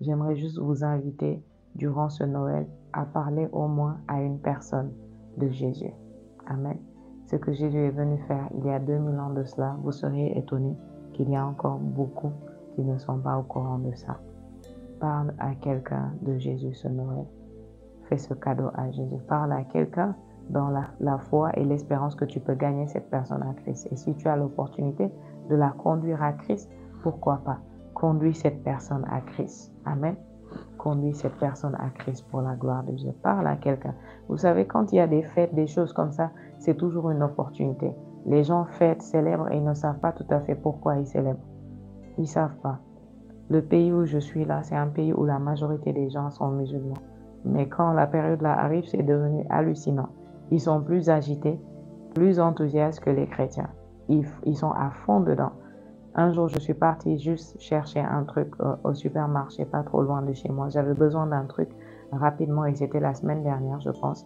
j'aimerais juste vous inviter durant ce Noël à parler au moins à une personne de Jésus. Amen. Ce que Jésus est venu faire il y a 2000 ans de cela, vous seriez étonnés qu'il y a encore beaucoup qui ne sont pas au courant de ça. Parle à quelqu'un de Jésus ce Noël. Fais ce cadeau à Jésus. Parle à quelqu'un dans la foi et l'espérance que tu peux gagner cette personne à Christ. Et si tu as l'opportunité de la conduire à Christ, pourquoi pas? Conduis cette personne à Christ. Amen. Conduis cette personne à Christ pour la gloire de Dieu. Parle à quelqu'un. Vous savez, quand il y a des fêtes, des choses comme ça, c'est toujours une opportunité. Les gens fêtent, célèbrent et ils ne savent pas tout à fait pourquoi ils célèbrent. Ils ne savent pas. Le pays où je suis là, c'est un pays où la majorité des gens sont musulmans. Mais quand la période là arrive, c'est devenu hallucinant. Ils sont plus agités, plus enthousiastes que les chrétiens. Ils sont à fond dedans. Un jour, je suis partie juste chercher un truc au supermarché, pas trop loin de chez moi. J'avais besoin d'un truc rapidement et c'était la semaine dernière, je pense.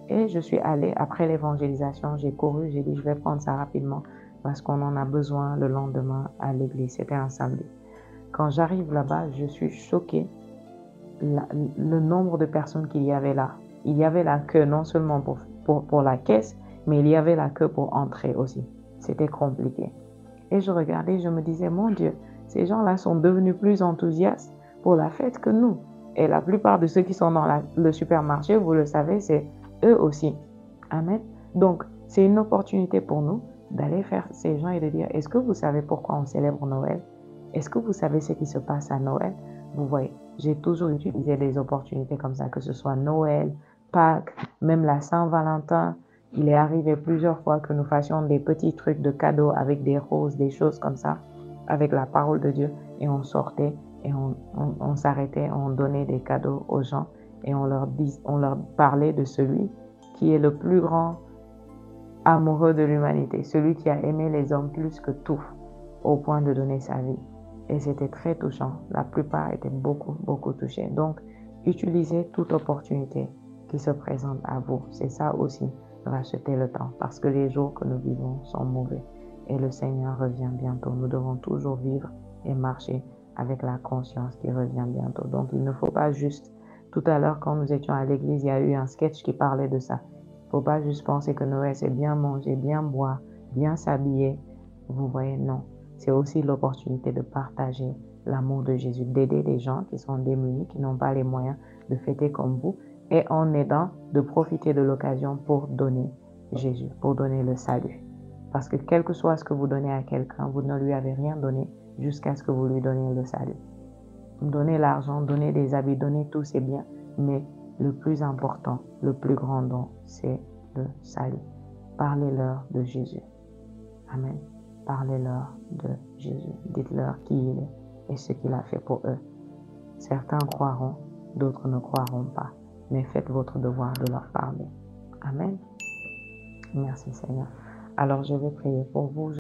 Et je suis allée, après l'évangélisation, j'ai couru, j'ai dit, je vais prendre ça rapidement parce qu'on en a besoin le lendemain à l'église. C'était un samedi. Quand j'arrive là-bas, je suis choquée le nombre de personnes qu'il y avait là. Il y avait la queue non seulement pour la caisse, mais il y avait la queue pour entrer aussi. C'était compliqué. Et je regardais, je me disais, mon Dieu, ces gens-là sont devenus plus enthousiastes pour la fête que nous. Et la plupart de ceux qui sont dans le supermarché, vous le savez, c'est eux aussi. Amen. Donc, c'est une opportunité pour nous d'aller faire ces gens et de dire, est-ce que vous savez pourquoi on célèbre Noël? Est-ce que vous savez ce qui se passe à Noël? Vous voyez, j'ai toujours utilisé des opportunités comme ça, que ce soit Noël, Pâques, même la Saint-Valentin. Il est arrivé plusieurs fois que nous fassions des petits trucs de cadeaux avec des roses, des choses comme ça, avec la parole de Dieu. Et on sortait et on s'arrêtait, on donnait des cadeaux aux gens et on leur parlait de celui qui est le plus grand amoureux de l'humanité, celui qui a aimé les hommes plus que tout, au point de donner sa vie. Et c'était très touchant. La plupart étaient beaucoup touchés. Donc, utilisez toute opportunité qui se présente à vous. C'est ça aussi, racheter le temps. Parce que les jours que nous vivons sont mauvais. Et le Seigneur revient bientôt. Nous devons toujours vivre et marcher avec la conscience qu'il revient bientôt. Donc, il ne faut pas juste... Tout à l'heure, quand nous étions à l'église, il y a eu un sketch qui parlait de ça. Il ne faut pas juste penser que Noël, c'est bien manger, bien boire, bien s'habiller. Vous voyez, non. C'est aussi l'opportunité de partager l'amour de Jésus, d'aider les gens qui sont démunis, qui n'ont pas les moyens de fêter comme vous, et en aidant, de profiter de l'occasion pour donner Jésus, pour donner le salut. Parce que quel que soit ce que vous donnez à quelqu'un, vous ne lui avez rien donné jusqu'à ce que vous lui donniez le salut. Donnez l'argent, donnez des habits, donnez tous ces biens, mais le plus important, le plus grand don, c'est le salut. Parlez-leur de Jésus. Amen. Parlez-leur de Jésus. Dites-leur qui il est et ce qu'il a fait pour eux. Certains croiront, d'autres ne croiront pas. Mais faites votre devoir de leur parler. Amen. Merci Seigneur. Alors je vais prier pour vous.